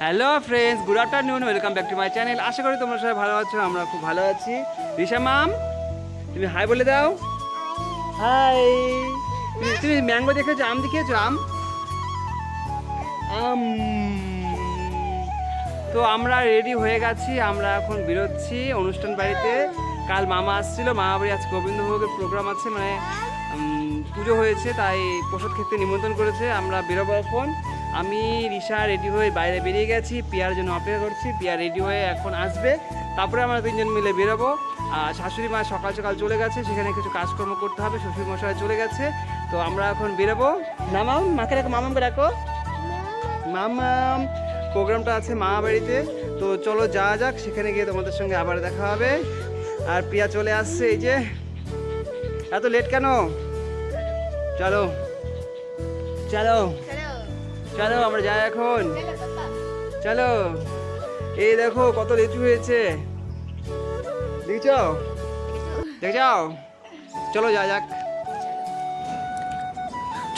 Hello friends, good afternoon, welcome back to my channel. আশা করি তোমরা সবাই ভালো আছো, আমরা খুব ভালো আছি। রিশা মাম, তুমি হাই বলে দাও। হাই। তুমি ম্যাঙ্গো দেখেছো, আম দেখিয়েছো? আম আম তো আমরা রেডি হয়ে গেছি, আমরা এখন বেরোচ্ছি অনুষ্ঠান বাড়িতে। কাল মামা আসছিল, মামা বাড়ি আজকে গোবিন্দভোগের প্রোগ্রাম আছে, মানে পুজো হয়েছে, তাই প্রসাদ খেতে নিমন্ত্রণ করেছে। আমরা বেরোবো এখন। আমি রিশা রেডি হয়ে বাইরে বেরিয়ে গেছি, পিয়ার জন্য অপেক্ষা করছি। পিয়া রেডি হয়ে এখন আসবে, তারপরে আমরা তিনজন মিলে বেরোবো। আর শাশুড়ি মা সকাল সকাল চলে গেছে, সেখানে কিছু কাজকর্ম করতে হবে, শ্বশুর মশাই চলে গেছে। তো আমরা এখন বেরোবো। নামাম, মাকে রাখো, মামামকে রাখো। মামাম, প্রোগ্রামটা আছে মামা বাড়িতে, তো চলো যাওয়া যাক, সেখানে গিয়ে তোমাদের সঙ্গে আবার দেখা হবে। আর পিয়া চলে আসছে, এই যে। এত লেট কেন? চলো চলো চলো, আমরা যাই এখন। চলো। এই দেখো কত লিচু হয়েছে, দেখছো? দেখছো? চলো যাওয়া যাক।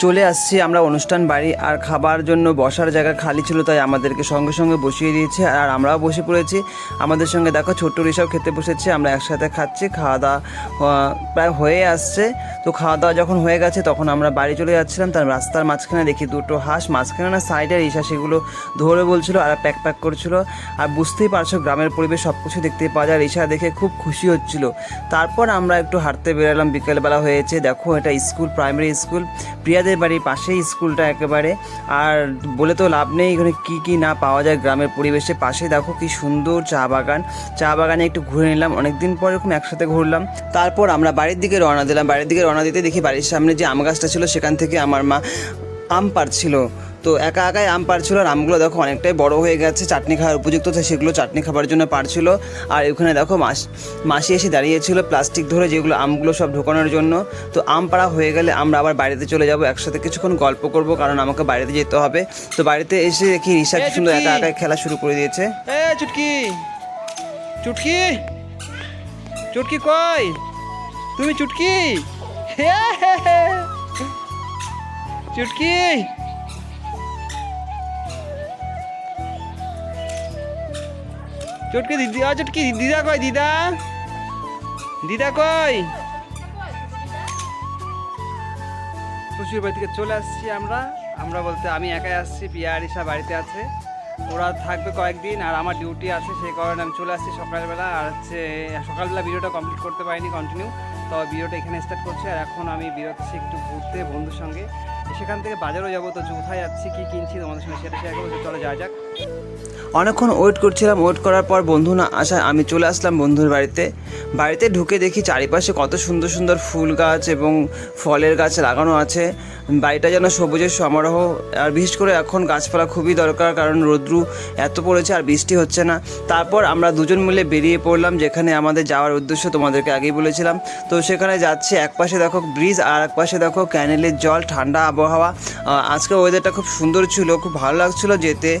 চলে আসছি আমরা অনুষ্ঠান বাড়ি, আর খাবার জন্য বসার জায়গা খালি ছিল, তাই আমাদেরকে সঙ্গে সঙ্গে বসিয়ে দিয়েছে, আর আমরাও বসে পড়েছি। আমাদের সঙ্গে দেখো ছোট্ট রিসাও খেতে বসেছে, আমরা একসাথে খাচ্ছি। খাওয়া দাওয়া প্রায় হয়ে আসছে। তো খাওয়া দাওয়া যখন হয়ে গেছে তখন আমরা বাড়ি চলে যাচ্ছিলাম। তার রাস্তার মাঝখানে দেখি দুটো হাঁস, মাঝখানে না সাইডে রিসা সেগুলো ধরে বলছিল আর প্যাক করছিল। আর বুঝতেই পারছো গ্রামের পরিবেশ, সব কিছু দেখতে পাওয়া যায়। রিসা দেখে খুব খুশি হচ্ছিল। তারপর আমরা একটু হাঁটতে বেরোলাম, বিকেলবেলা হয়েছে। দেখো এটা স্কুল, প্রাইমারি স্কুল, প্রিয়াদের বাড়ির পাশেই স্কুলটা একেবারে। আর বলে তো লাভ নেই এখানে কি না পাওয়া যায় গ্রামের পরিবেশে। পাশে দেখো কি সুন্দর চা বাগান, চা বাগানে একটু ঘুরে নিলাম, অনেকদিন পর এরকম একসাথে ঘুরলাম। তারপর আমরা বাড়ির দিকে রওনা দিলাম। বাড়ির দিকে রওনা দিতে দেখি বাড়ির সামনে যে আম গাছটা ছিল সেখান থেকে আমার মা আম পাড়ছিল। তো একা একাই আম পাড়ছিল, আর আমগুলো দেখো অনেকটাই বড় হয়ে গেছে, চাটনি খাওয়ার উপযুক্ত, তাই সেগুলো চাটনি খাবার জন্য পাড়ছিল। আর ওখানে দেখো মাসি এসে দাঁড়িয়েছিল প্লাস্টিক ধরে, যেগুলো আমগুলো সব ঢোকানোর জন্য। তো আম পাড়া হয়ে গেলে আমরা আবার বাড়িতে চলে যাব, একসাথে কিছুক্ষণ গল্প করব, কারণ আমাকে বাড়িতে যেতে হবে। তো বাড়িতে এসে দেখি রিসা কি সুন্দর একা একাই খেলা শুরু করে দিয়েছে। চুটকি চুটকি চুটকি কই তুমি? চুটকি চুটকি চুটকি দিদি, চুটকি দিদা কই? দিদা দিদা কই? শ্বশুর বাড়ি থেকে চলে আসছি আমরা বলতে আমি একাই আসছি, পিয়া রিসা বাড়িতে আছে, ওরা থাকবে কয়েকদিন, আর আমার ডিউটি আছে, সেই কারণে আমি চলে আসছি সকালবেলা। আর সকালবেলা ভিডিওটা কমপ্লিট করতে পারিনি কন্টিনিউ, তো ভিডিওটা এখানে স্টার্ট করছি। আর এখন আমি বেরোচ্ছি একটু ঘুরতে বন্ধুর সঙ্গে, সেখান থেকে বাজারও যাবো। তো কোথায় যাচ্ছি, কী কিনছি তোমাদের সঙ্গে সেটা শেয়ার করবো। চলো যাওয়া যাক। অনেকক্ষণ ওয়েট করছিলাম, ওয়েট করার পর বন্ধু না আসায় আমি চলে আসলাম বন্ধুর বাড়িতে ঢুকে দেখি চারিপাশে কত সুন্দর সুন্দর ফুল গাছ এবং ফলের গাছ লাগানো আছে। বাড়িটা যেন সবুজের সমারোহ। আর বিশেষ করে এখন গাছপালা খুবই দরকার, কারণ রৌদ্রু এত পড়েছে আর বৃষ্টি হচ্ছে না। তারপর আমরা দুজন মিলে বেরিয়ে পড়লাম, যেখানে আমাদের যাওয়ার উদ্দেশ্য তোমাদেরকে আগেই বলেছিলাম। তো সেখানে যাচ্ছি, এক পাশে দেখো ব্রিজ আর এক পাশে দেখো ক্যানেলের জল, ঠান্ডা আবহাওয়া। আজকে ওয়েদারটা খুব সুন্দর ছিল, খুব ভালো লাগছিলো যেতে।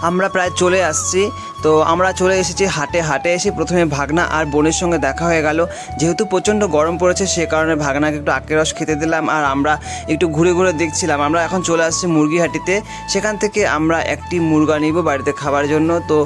আমরা প্রায় চলে আসছি। তো আমরা চলে এসেছি হাটে এসে প্রথমে ভাগনা আর বোনের সঙ্গে দেখা হয়ে গেল। যেহেতু প্রচণ্ড গরম পড়েছে, সে কারণে ভাগনাকে একটু আখের রস খেতে দিলাম, আর আমরা একটু ঘুরে ঘুরে দেখছিলাম। আমরা এখন চলে আসছি মুরগিহাটিতে, সেখান থেকে আমরা একটি মুরগা নিব বাড়িতে খাবার জন্য। তো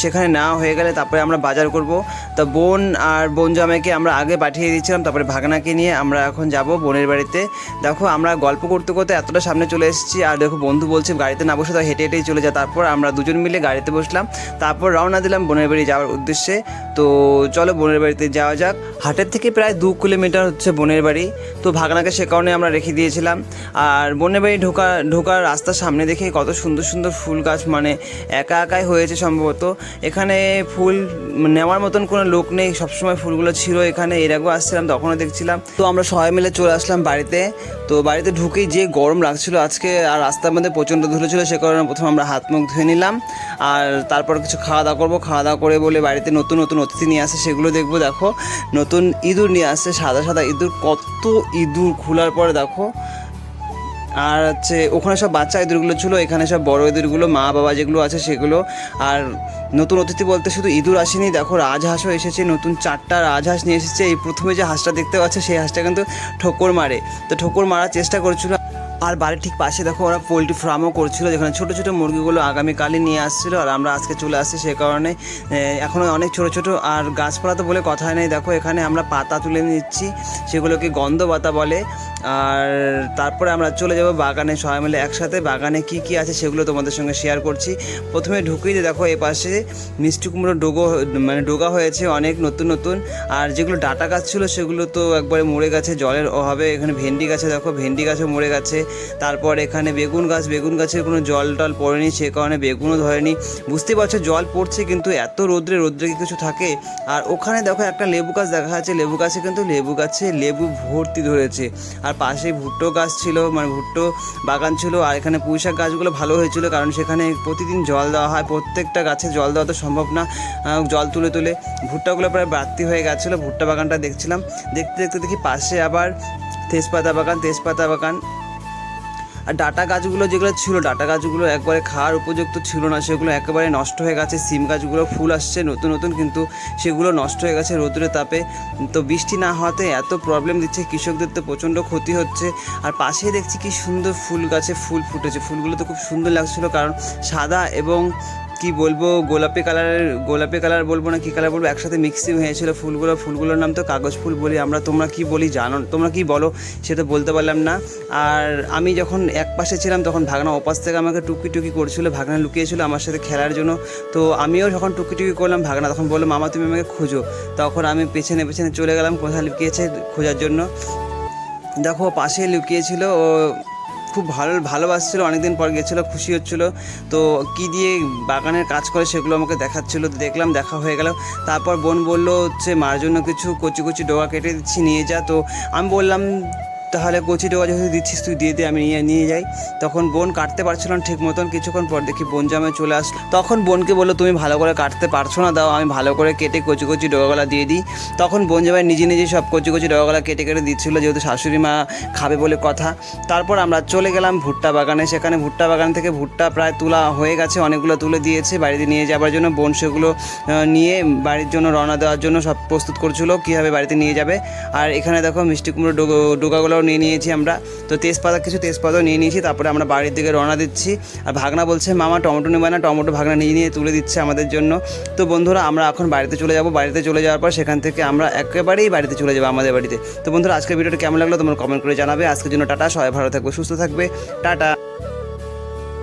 সেখানে নেওয়া হয়ে গেলে তারপরে আমরা বাজার করব। তো বোন আর বোন জামাইকে আমরা আগে পাঠিয়ে দিয়েছিলাম, তারপরে ভাগনাকে নিয়ে আমরা এখন যাব বোনের বাড়িতে। দেখো আমরা গল্প করতে করতে এতটা সামনে চলে এসেছি, আর দেখো বন্ধু বলছে গাড়িতে না বসে তো হেঁটে হেঁটেই চলে যায়। তারপর আমরা দুজন মিলে গাড়িতে বসলাম, তারপর রওনা দিলাম বোনের বাড়ি যাওয়ার উদ্দেশ্যে। তো চলো বোনের বাড়িতে যাওয়া যাক। হাটের থেকে প্রায় 2 কিলোমিটার হচ্ছে বোনের বাড়ি। তো ভাগনাকে সে কারণে আমরা রেখে দিয়েছিলাম। আর বোনের বাড়ি ঢোকার রাস্তার সামনে দেখে কত সুন্দর সুন্দর ফুল গাছ, মানে একা একাই হয়েছে সম্ভবত। এখানে ফুল নেওয়ার মতন কোনো লোক নেই, সবসময় ফুলগুলো ছিল এখানে, এর আগেও আসছিলাম তখনও দেখছিলাম। তো আমরা সবাই মিলে চলে আসলাম বাড়িতে। তো বাড়িতে ঢুকেই যে গরম লাগছিল আজকে, আর রাস্তার মধ্যে প্রচণ্ড ধুলো ছিল, সে কারণে প্রথমে আমরা হাত মুখ ধুয়ে নিলাম, আর তারপর কিছু খাওয়া দাওয়া করবো। খাওয়া দাওয়া করে বলে বাড়িতে নতুন নতুন অতিথি নিয়ে আসে, সেগুলো দেখবো। দেখো নতুন ইঁদুর নিয়ে আসছে, সাদা সাদা ইঁদুর, কত ইঁদুর খোলার পরে দেখো। আর হচ্ছে ওখানে সব বাচ্চা ইঁদুরগুলো ছিল, এখানে সব বড় ইঁদুরগুলো, মা বাবা যেগুলো আছে সেগুলো। আর নতুন অতিথি বলতে শুধু ইঁদুর আসেনি, দেখো রাজহাঁসও এসেছে, নতুন 4টা রাজহাঁস নিয়ে এসেছে। এই প্রথমে যে হাঁসটা দেখতে পাচ্ছে সেই হাঁসটা কিন্তু ঠোকর মারে, তো ঠোকর মারার চেষ্টা করছিল। আর বাড়ির ঠিক পাশে দেখো ওরা পোলট্রি ফার্মও করছিল, যেখানে ছোটো ছোটো মুরগিগুলো আগামীকালই নিয়ে আসছিলো, আর আমরা আজকে চলে আসছি। সে কারণে এখনও অনেক ছোটো ছোটো, আর গাছপালা তো বলে কথাই নেই। দেখো এখানে আমরা পাতা তুলে নিচ্ছি, সেগুলোকে গন্ধ পাতা বলে। আর তারপরে আমরা চলে যাব বাগানে সবাই মিলে একসাথে। বাগানে কি কি আছে সেগুলো তোমাদের সঙ্গে শেয়ার করছি। প্রথমে ঢুকেই দেখো এ পাশে মিষ্টি কুমড়ো ডোগা হয়েছে অনেক নতুন নতুন। আর যেগুলো ডাটা গাছ ছিল সেগুলো তো একবারে মরে গেছে জলের অভাবে। এখানে ভেন্ডি গাছে দেখো, ভেন্ডি গাছও মরে গেছে। তারপর এখানে বেগুন গাছের কোনো জল টল পড়েনি, সে কারণে বেগুনও ধরেনি। বুঝতেই পারছো জল পড়ছে, কিন্তু এত রোদ্রে কি কিছু থাকে। আর ওখানে দেখো একটা লেবু গাছ দেখা যাচ্ছে, লেবু গাছে কিন্তু লেবু ভর্তি ধরেছে। আর পাশে ভুট্টো গাছ ছিল, মানে ভুট্টো বাগান ছিল। আর এখানে পুঁইশাক গাছগুলো ভালো হয়েছিল, কারণ সেখানে প্রতিদিন জল দেওয়া হয়। প্রত্যেকটা গাছে জল দেওয়া তো সম্ভব না, জল তুলে তুলে ভুট্টাগুলো প্রায় বাড়তি হয়ে গেছিলো। ভুট্টা বাগানটা দেখছিলাম, দেখতে দেখতে দেখি পাশে আবার তেজপাতা বাগান। আর ডাটা গাছগুলো যেগুলো ছিল, ডাটা গাছগুলো একবারে খাওয়ার উপযুক্ত ছিল না, সেগুলো একেবারে নষ্ট হয়ে গেছে। সিম গাছগুলো ফুল আসছে নতুন নতুন, কিন্তু সেগুলো নষ্ট হয়ে গেছে রোদ্রের তাপে। তো বৃষ্টি না হওয়াতে এত প্রবলেম দিচ্ছে, কৃষকদের তো প্রচণ্ড ক্ষতি হচ্ছে। আর পাশেই দেখছি কি সুন্দর ফুল গাছে ফুল ফুটেছে, ফুলগুলো তো খুব সুন্দর লাগছিলো, কারণ সাদা এবং কি বলবো গোলাপি কালার বলবো না কি কালার বলবো, একসাথে মিক্সিং হয়েছিল ফুলগুলোর নাম তো কাগজ ফুল বলি আমরা। তোমরা কি বলি জানো, তোমরা কি বলো সেটা বলতে পারলাম না। আর আমি যখন এক পাশে ছিলাম তখন ভাগনা ওপাশ থেকে আমাকে টুকি করছিল, ভাগনা লুকিয়েছিল আমার সাথে খেলার জন্য। তো আমিও যখন টুকি করলাম, ভাগনা তখন বললো মামা তুমি আমাকে খোঁজো। তখন আমি পেছনে চলে গেলাম কোথায় লুকিয়েছে খোঁজার জন্য। দেখো পাশে লুকিয়েছিল, ও খুব ভালোবাসছিলো, অনেকদিন পর গেছিলো, খুশি হচ্ছিলো। তো কি দিয়ে বাগানের কাজ করে সেগুলো আমাকে দেখাচ্ছিলো, তো দেখলাম, দেখা হয়ে গেল। তারপর বোন বললো হচ্ছে মার জন্য কিছু কচি ডোকা কেটে দিচ্ছি, নিয়ে যা। তো আমি বললাম তাহলে কচি ডোকা যেহেতু দিচ্ছিস তুই দিয়ে দে, আমি নিয়ে যাই। তখন বোন কাটতে পারছিল না ঠিক মতন, কিছুক্ষণ পর দেখি বোন জামাই চলে আসলো। তখন বোনকে বললো তুমি ভালো করে কাটতে পারছো না, দাও আমি ভালো করে কেটে কচি ডোকাগুলা দিয়ে দিই। তখন বোন জামাই নিজে সব কচি ডোকাগুলা কেটে দিচ্ছিলো, যেহেতু শাশুড়ি মা খাবে বলে কথা। তারপর আমরা চলে গেলাম ভুট্টা বাগানে। সেখানে ভুট্টা বাগান থেকে ভুট্টা প্রায় তোলা হয়ে গেছে, অনেকগুলো তুলে দিয়েছে বাড়িতে নিয়ে যাবার জন্য। বোন সেগুলো নিয়ে বাড়ির জন্য রওনা দেওয়ার জন্য সব প্রস্তুত করছিলো, কীভাবে বাড়িতে নিয়ে যাবে। আর এখানে দেখো মিষ্টি কুমড়ো ডোকাগুলো নিয়ে নিয়েছি আমরা। তো তেজপাতাও নিয়ে নিয়েছি। তারপরে আমরা বাড়ির দিকে রওনা দিচ্ছি। আর ভাগনা বলছে মামা টমেটো নেবে না, টমেটো ভাগনা নিয়ে তুলে দিচ্ছে আমাদের জন্য। তো বন্ধুরা আমরা এখন বাড়িতে চলে যাব। বাড়িতে চলে যাওয়ার পর সেখান থেকে আমরা একেবারেই বাড়িতে চলে যাবো আমাদের বাড়িতে। তো বন্ধুরা আজকের ভিডিওটা কেমন লাগলো তোমরা কমেন্ট করে জানাবে। আজকের জন্য টাটা, সবাই ভালো থাকবে, সুস্থ থাকবে, টাটা।